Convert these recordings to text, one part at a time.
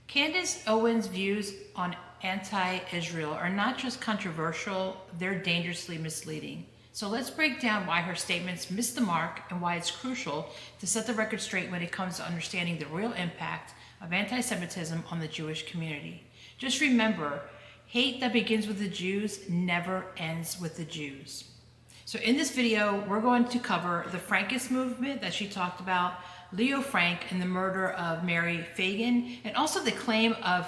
Candace Owens' views on anti-Israel are not just controversial, they're dangerously misleading. So let's break down why her statements miss the mark and why it's crucial to set the record straight when it comes to understanding the real impact of anti-Semitism on the Jewish community. Just remember, hate that begins with the Jews never ends with the Jews. So in this video, we're going to cover the Frankist movement that she talked about, Leo Frank and the murder of Mary Fagan, and also the claim of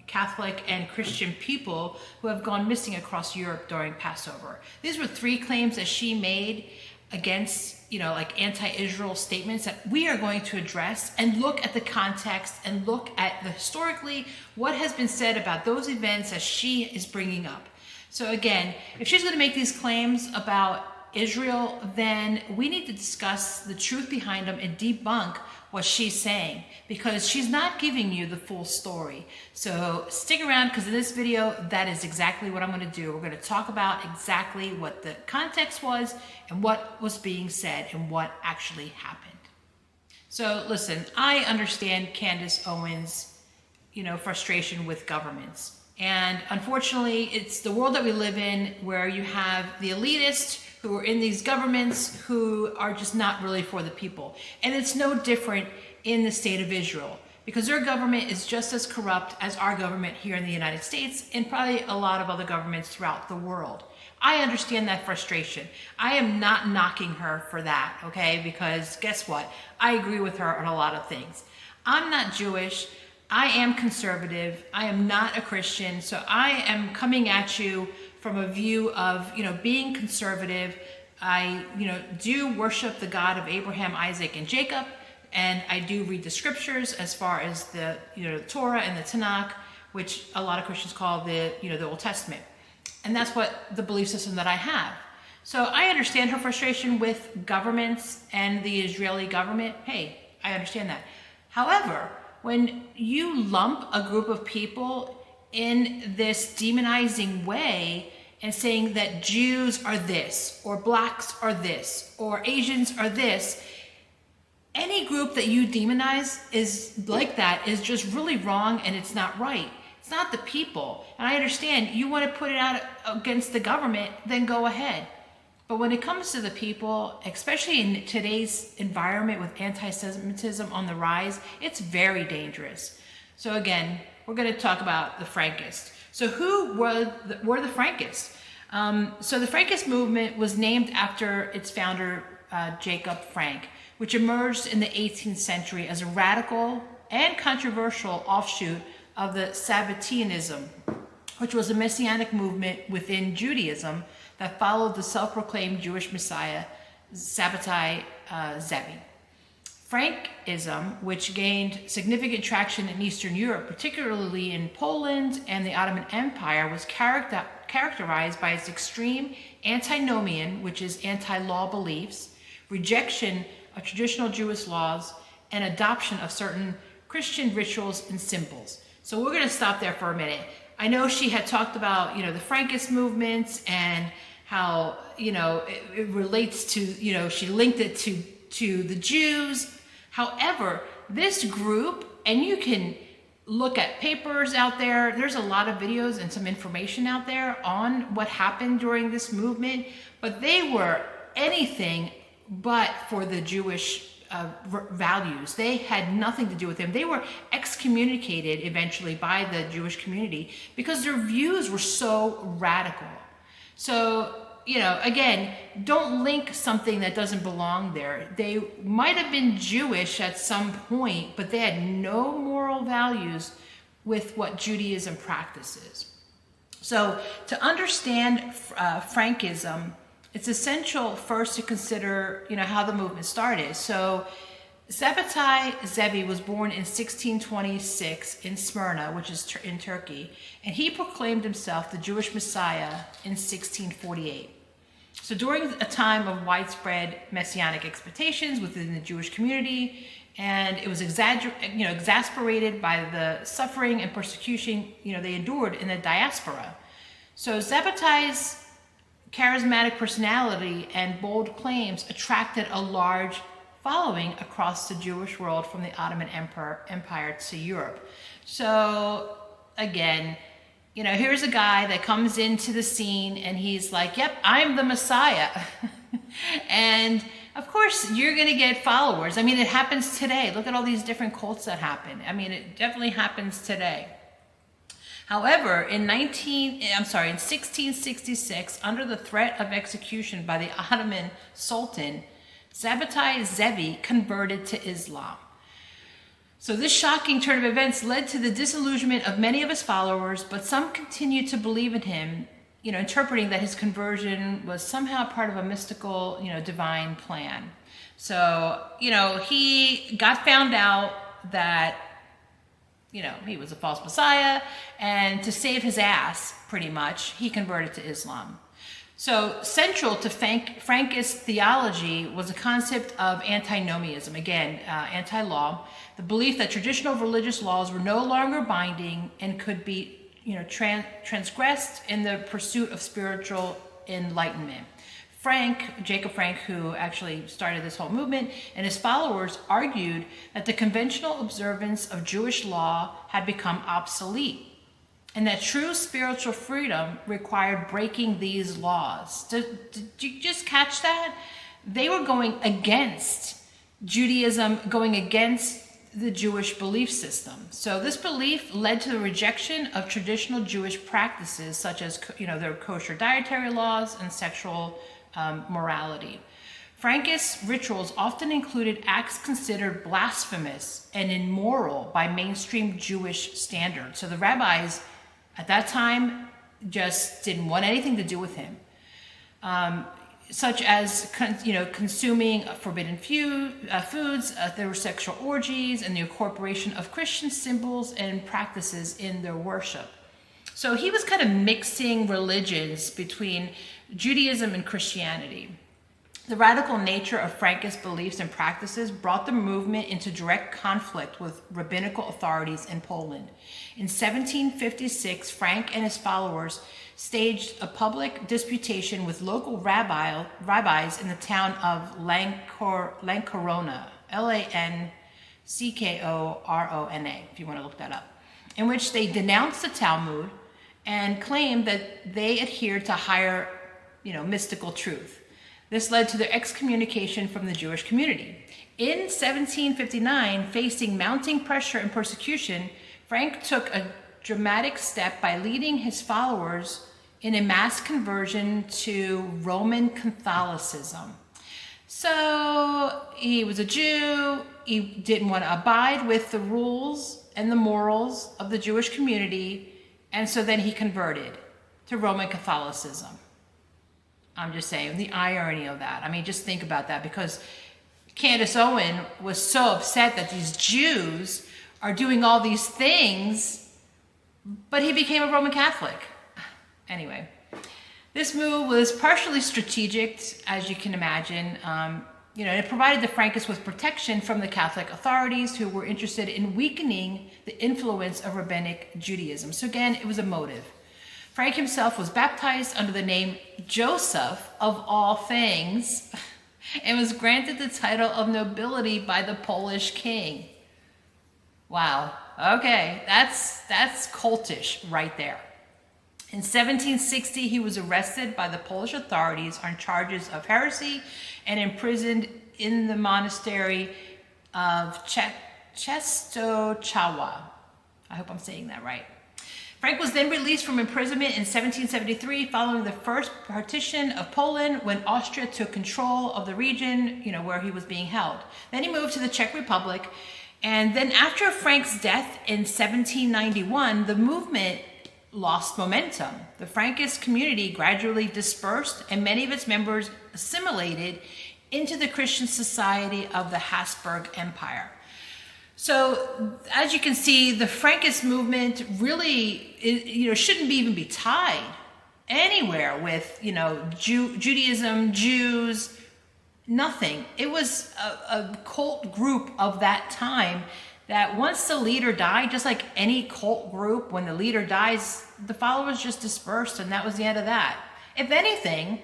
Catholic and Christian people who have gone missing across Europe during Passover. These were three claims that she made against, like anti-Israel statements that we are going to address and look at the context and look at historically what has been said about those events that she is bringing up. So again, if she's going to make these claims about Israel, then we need to discuss the truth behind them and debunk what she's saying, because she's not giving you the full story. So stick around, because in this video, that is exactly what I'm going to do. We're going to talk about exactly what the context was and what was being said and what actually happened. So listen, I understand Candace Owens, frustration with governments. And unfortunately, it's the world that we live in where you have the elitists who are in these governments who are just not really for the people. And it's no different in the state of Israel, because their government is just as corrupt as our government here in the United States and probably a lot of other governments throughout the world. I understand that frustration. I am not knocking her for that, okay? Because guess what? I agree with her on a lot of things. I'm not Jewish. I am conservative. I am not a Christian. So I am coming at you from a view of, being conservative. I, do worship the God of Abraham, Isaac, and Jacob. And I do read the scriptures as far as the, the Torah and the Tanakh, which a lot of Christians call the, the Old Testament. And that's what the belief system that I have. So I understand her frustration with governments and the Israeli government. Hey, I understand that. However, when you lump a group of people in this demonizing way and saying that Jews are this, or blacks are this, or Asians are this, any group that you demonize is like that is just really wrong, and it's not right. It's not the people. And I understand you want to put it out against the government, then go ahead. But when it comes to the people, especially in today's environment with anti-Semitism on the rise, it's very dangerous. So again, we're going to talk about the Frankists. So who were the Frankists? So the Frankist movement was named after its founder, Jacob Frank, which emerged in the 18th century as a radical and controversial offshoot of the Sabbateanism, which was a messianic movement within Judaism that followed the self-proclaimed Jewish Messiah, Sabbatai Zevi. Frankism, which gained significant traction in Eastern Europe, particularly in Poland and the Ottoman Empire, was characterized by its extreme antinomian, which is anti-law beliefs, rejection of traditional Jewish laws, and adoption of certain Christian rituals and symbols. So we're going to stop there for a minute. I know she had talked about, the Frankist movements and how, it relates to, she linked it to the Jews. However, this group, and you can look at papers out there, there's a lot of videos and some information out there on what happened during this movement, but they were anything but for the Jewish values. They had nothing to do with them. They were excommunicated eventually by the Jewish community because their views were so radical. So, again, don't link something that doesn't belong there. They might have been Jewish at some point, but they had no moral values with what Judaism practices. So to understand Frankism, it's essential first to consider, how the movement started. So Sabbatai Zevi was born in 1626 in Smyrna, which is in Turkey, and he proclaimed himself the Jewish Messiah in 1648. So during a time of widespread messianic expectations within the Jewish community, and it was exasperated by the suffering and persecution, they endured in the diaspora. So Sabbatai's charismatic personality and bold claims attracted a large following across the Jewish world from the Ottoman Empire to Europe. So again, here's a guy that comes into the scene and he's like, yep, I'm the Messiah. And of course, you're going to get followers. I mean, it happens today. Look at all these different cults that happen. I mean, it definitely happens today. However, in 1666, under the threat of execution by the Ottoman Sultan, Sabbatai Zevi converted to Islam. So this shocking turn of events led to the disillusionment of many of his followers, but some continued to believe in him, interpreting that his conversion was somehow part of a mystical, divine plan. So, he got found out that, he was a false messiah, and to save his ass, pretty much, he converted to Islam. So central to Frankist theology was the concept of antinomianism, again, anti-law, the belief that traditional religious laws were no longer binding and could be transgressed in the pursuit of spiritual enlightenment. Jacob Frank, who actually started this whole movement, and his followers argued that the conventional observance of Jewish law had become obsolete, and that true spiritual freedom required breaking these laws. Did you just catch that? They were going against Judaism, going against the Jewish belief system. So this belief led to the rejection of traditional Jewish practices, such as their kosher dietary laws and sexual morality. Frankist rituals often included acts considered blasphemous and immoral by mainstream Jewish standards. So the rabbis at that time just didn't want anything to do with him, such as consuming forbidden foods. There were sexual orgies and the incorporation of Christian symbols and practices in their worship. So he was kind of mixing religions between Judaism and Christianity. The radical nature of Frankist beliefs and practices brought the movement into direct conflict with rabbinical authorities in Poland. In 1756, Frank and his followers staged a public disputation with local rabbis in the town of Lankorona, Lankorona, if you want to look that up, in which they denounced the Talmud and claimed that they adhered to higher, mystical truth. This led to their excommunication from the Jewish community. In 1759, facing mounting pressure and persecution, Frank took a dramatic step by leading his followers in a mass conversion to Roman Catholicism. So he was a Jew, he didn't want to abide with the rules and the morals of the Jewish community, and so then he converted to Roman Catholicism. I'm just saying, the irony of that. I mean, just think about that, because Candace Owens was so upset that these Jews are doing all these things, but he became a Roman Catholic. Anyway, this move was partially strategic, as you can imagine. It provided the Frankists with protection from the Catholic authorities who were interested in weakening the influence of rabbinic Judaism. So again, it was a motive. Frank himself was baptized under the name Joseph, of all things, and was granted the title of nobility by the Polish king. Wow. Okay, that's cultish right there. In 1760, he was arrested by the Polish authorities on charges of heresy and imprisoned in the monastery of Częstochowa. I hope I'm saying that right. Frank was then released from imprisonment in 1773 following the first partition of Poland, when Austria took control of the region, where he was being held. Then he moved to the Czech Republic. And then after Frank's death in 1791, the movement lost momentum. The Frankist community gradually dispersed, and many of its members assimilated into the Christian society of the Habsburg Empire. So, as you can see, the Frankist movement really, shouldn't even be tied anywhere with, Judaism, Jews, nothing. It was a cult group of that time that once the leader died, just like any cult group, when the leader dies, the followers just dispersed, and that was the end of that. If anything,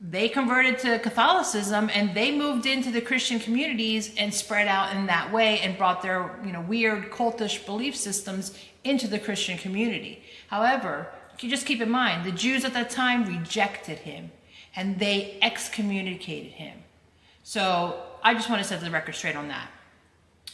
they converted to Catholicism and they moved into the Christian communities and spread out in that way and brought their, weird cultish belief systems into the Christian community. However, you just keep in mind, the Jews at that time rejected him and they excommunicated him. So I just want to set the record straight on that.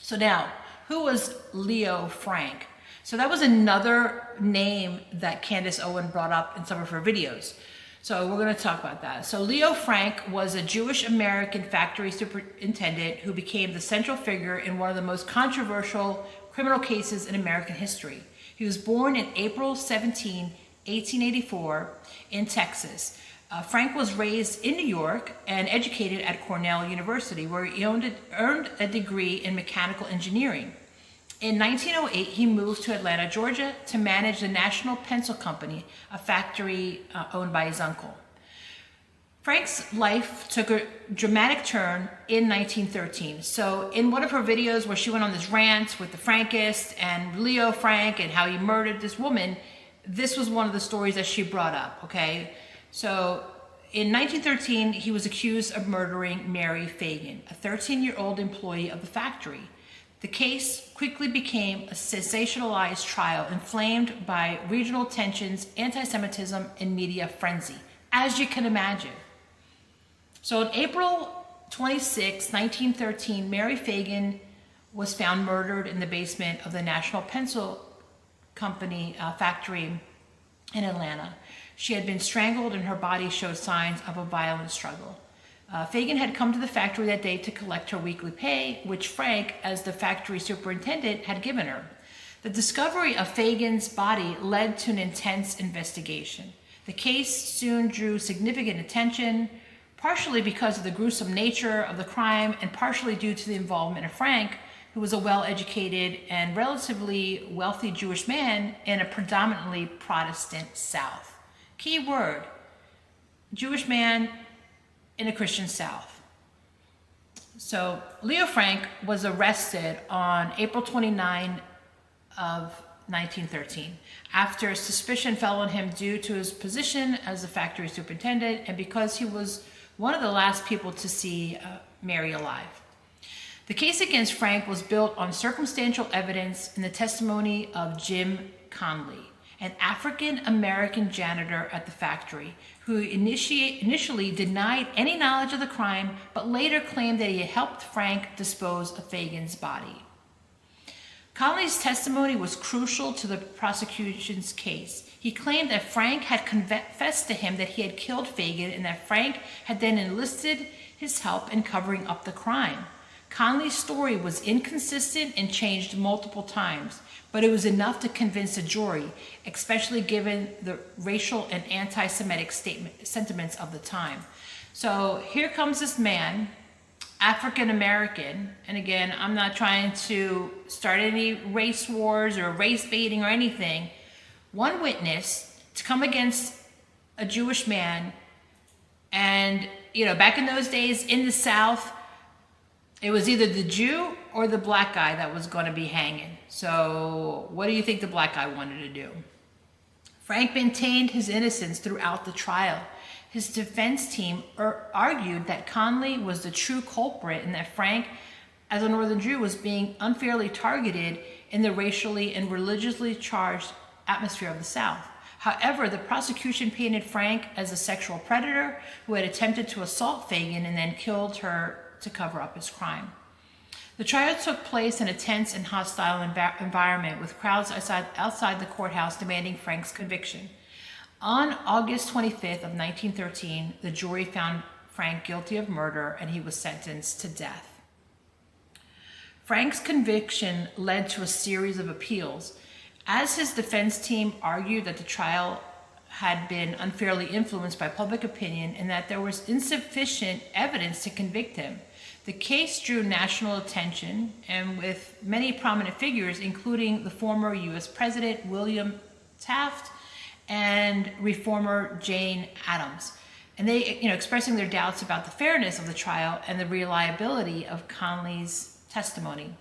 So now, who was Leo Frank? So that was another name that Candace Owens brought up in some of her videos. So we're going to talk about that. So Leo Frank was a Jewish American factory superintendent who became the central figure in one of the most controversial criminal cases in American history. He was born in April 17, 1884 in Texas. Frank was raised in New York and educated at Cornell University, where he earned a degree in mechanical engineering. In 1908, he moved to Atlanta, Georgia, to manage the National Pencil Company, a factory owned by his uncle. Frank's life took a dramatic turn in 1913. So in one of her videos where she went on this rant with the Frankists and Leo Frank and how he murdered this woman, this was one of the stories that she brought up, okay? So in 1913, he was accused of murdering Mary Fagan, a 13-year-old employee of the factory. The case quickly became a sensationalized trial inflamed by regional tensions, anti-Semitism, and media frenzy, as you can imagine. So on April 26, 1913, Mary Fagan was found murdered in the basement of the National Pencil Company factory in Atlanta. She had been strangled and her body showed signs of a violent struggle. Fagan had come to the factory that day to collect her weekly pay, which Frank, as the factory superintendent, had given her. The discovery of Fagan's body led to an intense investigation. The case soon drew significant attention, partially because of the gruesome nature of the crime and partially due to the involvement of Frank, who was a well-educated and relatively wealthy Jewish man in a predominantly Protestant South. Key word, Jewish man in a Christian South. So Leo Frank was arrested on April 29 of 1913 after suspicion fell on him due to his position as the factory superintendent and because he was one of the last people to see Mary alive. The case against Frank was built on circumstantial evidence in the testimony of Jim Conley, an African-American janitor at the factory who initially denied any knowledge of the crime, but later claimed that he had helped Frank dispose of Fagan's body. Conley's testimony was crucial to the prosecution's case. He claimed that Frank had confessed to him that he had killed Fagan and that Frank had then enlisted his help in covering up the crime. Conley's story was inconsistent and changed multiple times, but it was enough to convince a jury, especially given the racial and anti-Semitic sentiments of the time. So here comes this man, African-American, and again, I'm not trying to start any race wars or race baiting or anything. One witness to come against a Jewish man, and back in those days in the South, it was either the Jew or the black guy that was going to be hanging. So what do you think the black guy wanted to do? Frank maintained his innocence throughout the trial. His defense team argued that Conley was the true culprit and that Frank, as a Northern Jew, was being unfairly targeted in the racially and religiously charged atmosphere of the South. However, the prosecution painted Frank as a sexual predator who had attempted to assault Fagan and then killed her to cover up his crime. The trial took place in a tense and hostile environment with crowds outside the courthouse demanding Frank's conviction. On August 25th of 1913, the jury found Frank guilty of murder and he was sentenced to death. Frank's conviction led to a series of appeals, as his defense team argued that the trial had been unfairly influenced by public opinion and that there was insufficient evidence to convict him. The case drew national attention, and with many prominent figures, including the former U.S. President William Taft and reformer Jane Addams, and they, expressing their doubts about the fairness of the trial and the reliability of Conley's testimony.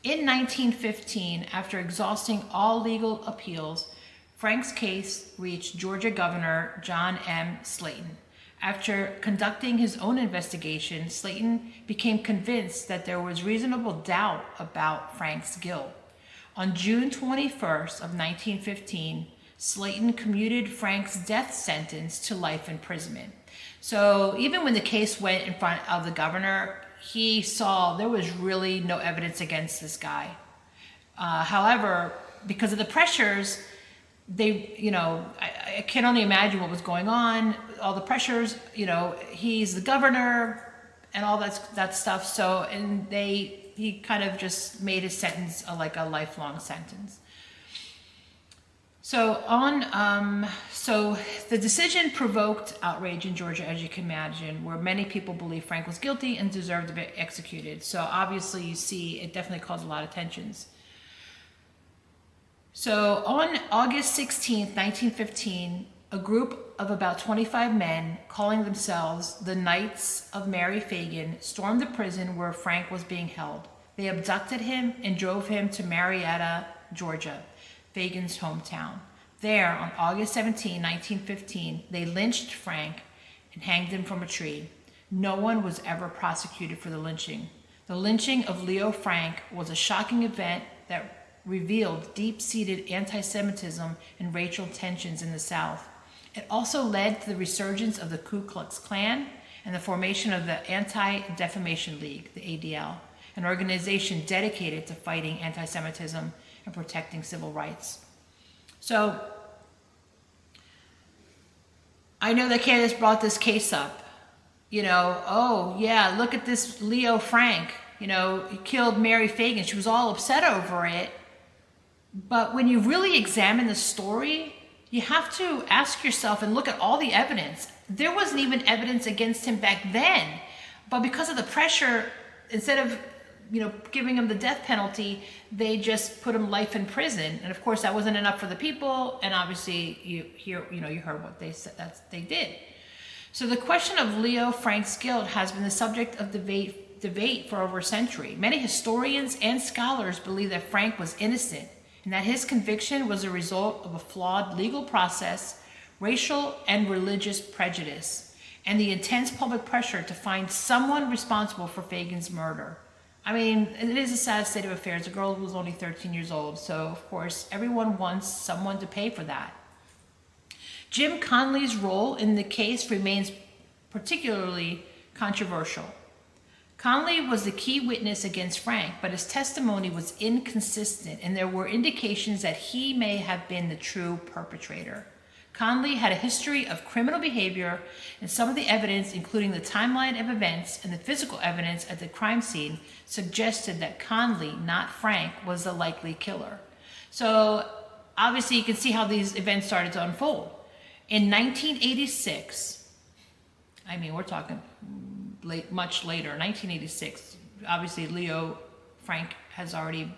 In 1915, after exhausting all legal appeals, Frank's case reached Georgia Governor John M. Slayton. After conducting his own investigation, Slayton became convinced that there was reasonable doubt about Frank's guilt. On June 21st of 1915, Slayton commuted Frank's death sentence to life imprisonment. So even when the case went in front of the governor, he saw there was really no evidence against this guy. However, because of the pressures, I can only imagine what was going on, all the pressures, he's the governor and all that stuff. So, he kind of just made his sentence like a lifelong sentence. So the decision provoked outrage in Georgia, as you can imagine, where many people believe Frank was guilty and deserved to be executed. So obviously you see it definitely caused a lot of tensions. So on August 16th, 1915, a group of about 25 men calling themselves the Knights of Mary Fagin stormed the prison where Frank was being held. They abducted him and drove him to Marietta, Georgia, Fagin's hometown. There, on August 17, 1915, they lynched Frank and hanged him from a tree. No one was ever prosecuted for the lynching. The lynching of Leo Frank was a shocking event that revealed deep-seated anti-Semitism and racial tensions in the South. It also led to the resurgence of the Ku Klux Klan and the formation of the Anti-Defamation League, the ADL, an organization dedicated to fighting anti-Semitism and protecting civil rights. So, I know that Candace brought this case up. Oh yeah, look at this Leo Frank. He killed Mary Fagin. She was all upset over it. But when you really examine the story, you have to ask yourself and look at all the evidence. There wasn't even evidence against him back then. But because of the pressure, instead of giving him the death penalty, they just put him life in prison. And of course, that wasn't enough for the people. And obviously, you heard what they said that they did. So the question of Leo Frank's guilt has been the subject of debate for over a century. Many historians and scholars believe that Frank was innocent and that his conviction was a result of a flawed legal process, racial and religious prejudice, and the intense public pressure to find someone responsible for Fagin's murder. I mean, it is a sad state of affairs. The girl was only 13 years old, so of course everyone wants someone to pay for that. Jim Conley's role in the case remains particularly controversial. Conley was the key witness against Frank, but his testimony was inconsistent, and there were indications that he may have been the true perpetrator. Conley had a history of criminal behavior, and some of the evidence, including the timeline of events and the physical evidence at the crime scene, suggested that Conley, not Frank, was the likely killer. So obviously you can see how these events started to unfold. In 1986, we're talking much later, 1986, obviously Leo Frank has already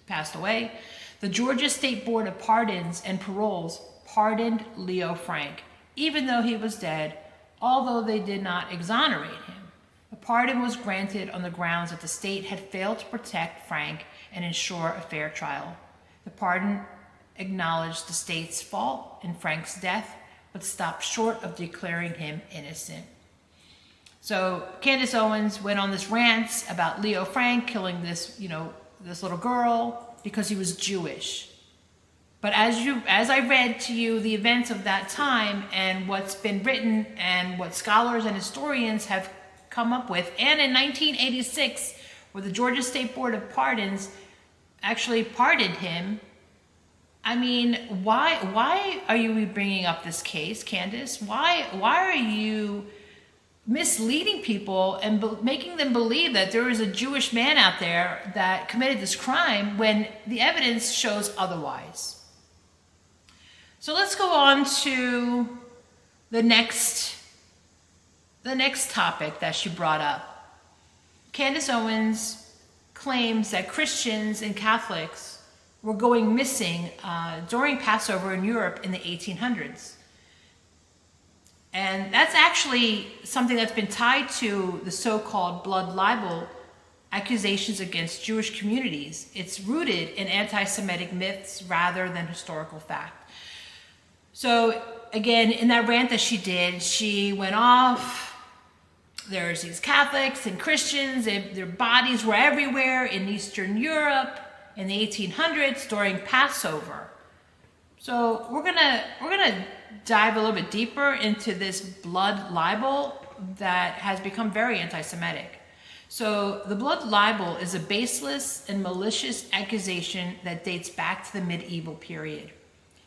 passed away. The Georgia State Board of Pardons and Paroles pardoned Leo Frank, even though he was dead, although they did not exonerate him. The pardon was granted on the grounds that the state had failed to protect Frank and ensure a fair trial. The pardon acknowledged the state's fault in Frank's death, but stopped short of declaring him innocent. So Candace Owens went on this rant about Leo Frank killing this little girl because he was Jewish. But as I read to you the events of that time and what's been written and what scholars and historians have come up with, and in 1986, where the Georgia State Board of Pardons actually pardoned him, why are you bringing up this case, Candace? Why are you misleading people and making them believe that there is a Jewish man out there that committed this crime when the evidence shows otherwise? So let's go on to the next topic that she brought up. Candace Owens claims that Christians and Catholics were going missing during Passover in Europe in the 1800s. And that's actually something that's been tied to the so-called blood libel accusations against Jewish communities. It's rooted in anti-Semitic myths rather than historical fact. So again, in that rant that she did, she went off. There's these Catholics and Christians, their bodies were everywhere in Eastern Europe in the 1800s during Passover. So we're gonna dive a little bit deeper into this blood libel that has become very anti-Semitic. So the blood libel is a baseless and malicious accusation that dates back to the medieval period.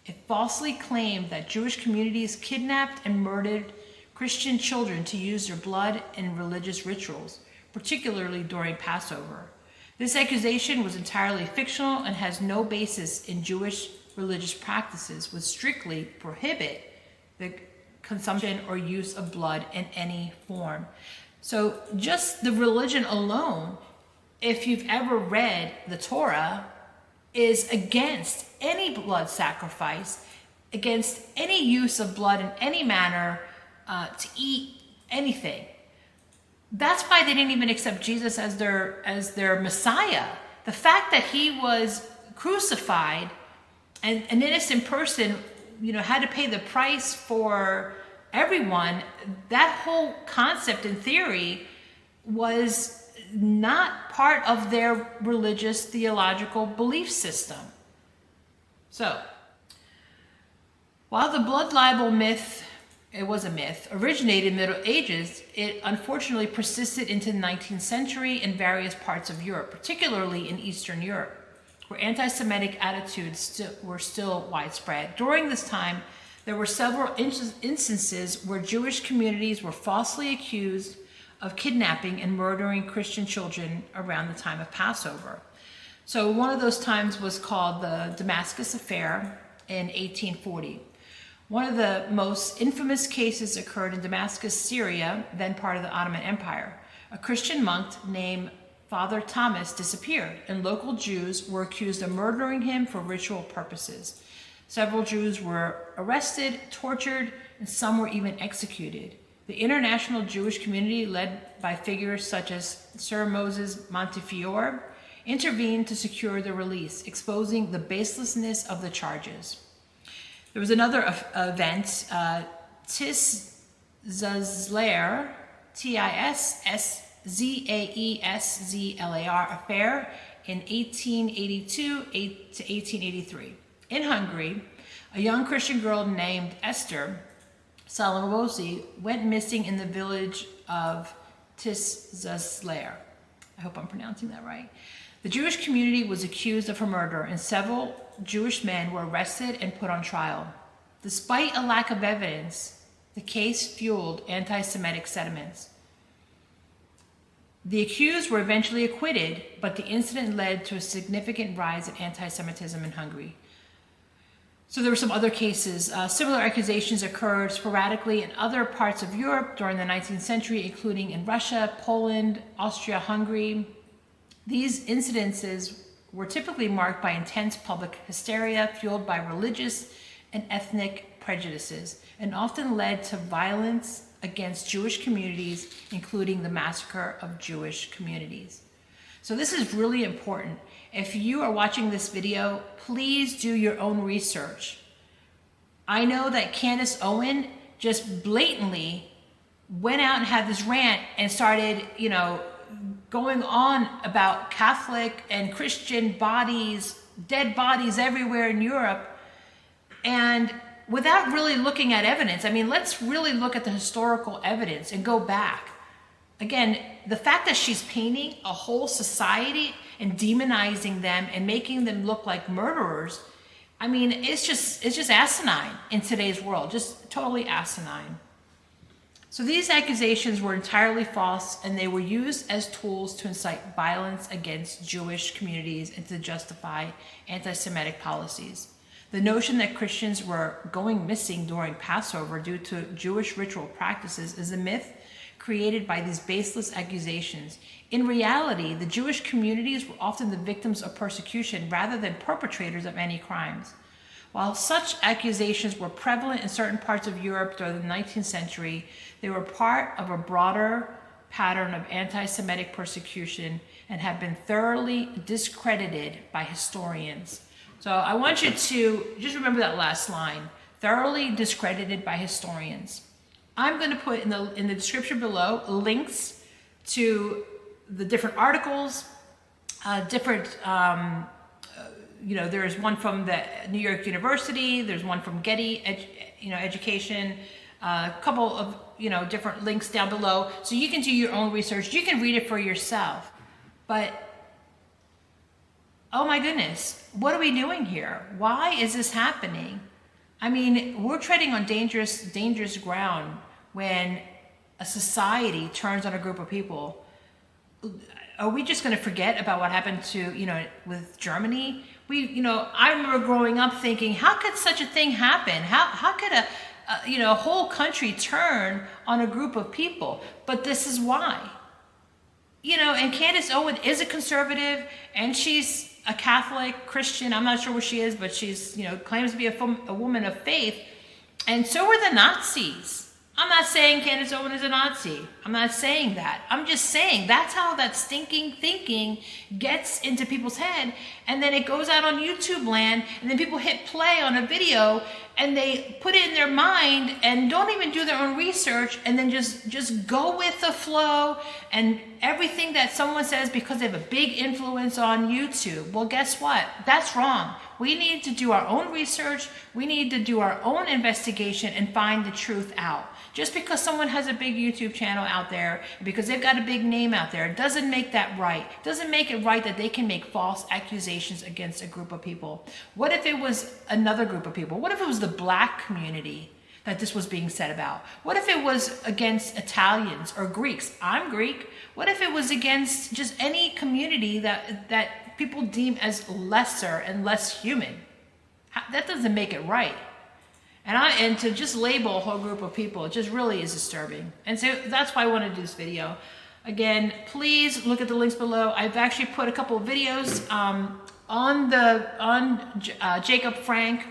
It falsely claimed that Jewish communities kidnapped and murdered Christian children to use their blood in religious rituals, particularly during Passover. This accusation was entirely fictional and has no basis in Jewish religious practices, which strictly prohibit the consumption or use of blood in any form. So just the religion alone, if you've ever read the Torah, is against any blood sacrifice, against any use of blood in any manner, to eat anything. That's why they didn't even accept Jesus as their Messiah. The fact that he was crucified and an innocent person, had to pay the price for everyone, that whole concept in theory was not part of their religious theological belief system. So, while the blood libel myth, it was a myth, originated in the Middle Ages, it unfortunately persisted into the 19th century in various parts of Europe, particularly in Eastern Europe, where anti-Semitic attitudes were still widespread. During this time, there were several instances where Jewish communities were falsely accused of kidnapping and murdering Christian children around the time of Passover. So one of those times was called the Damascus Affair in 1840. One of the most infamous cases occurred in Damascus, Syria, then part of the Ottoman Empire. A Christian monk named Father Thomas disappeared, and local Jews were accused of murdering him for ritual purposes. Several Jews were arrested, tortured, and some were even executed. The international Jewish community, led by figures such as Sir Moses Montefiore, intervened to secure their release, exposing the baselessness of the charges. There was another event, Tiszazler, Tiszazler affair in 1882 to 1883. In Hungary, a young Christian girl named Esther Salamosi went missing in the village of Tiszazler. I hope I'm pronouncing that right. The Jewish community was accused of her murder, and several Jewish men were arrested and put on trial. Despite a lack of evidence, the case fueled anti-Semitic sentiments. The accused were eventually acquitted, but the incident led to a significant rise in anti-Semitism in Hungary. So there were some other cases. Similar accusations occurred sporadically in other parts of Europe during the 19th century, including in Russia, Poland, Austria-Hungary. These incidences were typically marked by intense public hysteria fueled by religious and ethnic prejudices, and often led to violence against Jewish communities, including the massacre of Jewish communities. So this is really important. If you are watching this video, please do your own research. I know that Candace Owens just blatantly went out and had this rant and started, going on about Catholic and Christian bodies, dead bodies everywhere in Europe, and without really looking at evidence. Let's really look at the historical evidence and go back. Again, the fact that she's painting a whole society and demonizing them and making them look like murderers, it's just asinine in today's world, just totally asinine. So these accusations were entirely false, and they were used as tools to incite violence against Jewish communities and to justify anti-Semitic policies. The notion that Christians were going missing during Passover due to Jewish ritual practices is a myth created by these baseless accusations. In reality, the Jewish communities were often the victims of persecution rather than perpetrators of any crimes. While such accusations were prevalent in certain parts of Europe during the 19th century, they were part of a broader pattern of anti-Semitic persecution and have been thoroughly discredited by historians. So I want you to just remember that last line, thoroughly discredited by historians. I'm going to put in the description below links to the different articles, there's one from the New York University, there's one from Getty, Education, a couple of, different links down below. So you can do your own research. You can read it for yourself. But, oh my goodness, what are we doing here? Why is this happening? I mean, we're treading on dangerous ground when a society turns on a group of people. Are we just going to forget about what happened to, with Germany? I remember growing up thinking, how could such a thing happen? How could a whole country turn on a group of people? But this is why. And Candace Owens is a conservative, and she's a Catholic Christian. I'm not sure where she is, but she's, claims to be a woman of faith. And so were the Nazis. I'm not saying Candace Owens is a Nazi. I'm not saying that. I'm just saying that's how that stinking thinking gets into people's head. And then it goes out on YouTube land, and then people hit play on a video, and they put it in their mind and don't even do their own research, and then just go with the flow and everything that someone says because they have a big influence on YouTube. Well, guess what? That's wrong. We need to do our own research. We need to do our own investigation and find the truth out. Just because someone has a big YouTube channel out there, because they've got a big name out there, doesn't make that right. Doesn't make it right that they can make false accusations against a group of people. What if it was another group of people? What if it was the Black community that this was being said about? What if it was against Italians or Greeks? I'm Greek. What if it was against just any community that people deem as lesser and less human? That doesn't make it right. And to just label a whole group of people, it just really is disturbing. And so that's why I want to do this video. Again, please look at the links below. I've actually put a couple of videos on Jacob Frank,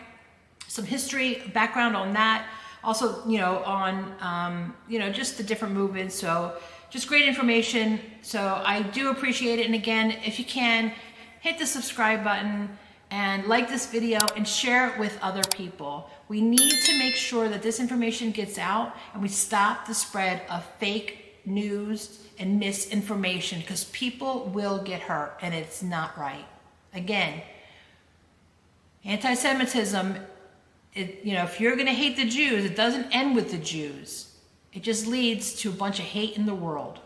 some history background on that. Also, on just the different movements. So just great information. So I do appreciate it. And again, if you can, hit the subscribe button and like this video and share it with other people. We need to make sure that this information gets out and we stop the spread of fake news and misinformation, because people will get hurt and it's not right. Again, anti-Semitism, if you're going to hate the Jews, it doesn't end with the Jews. It just leads to a bunch of hate in the world.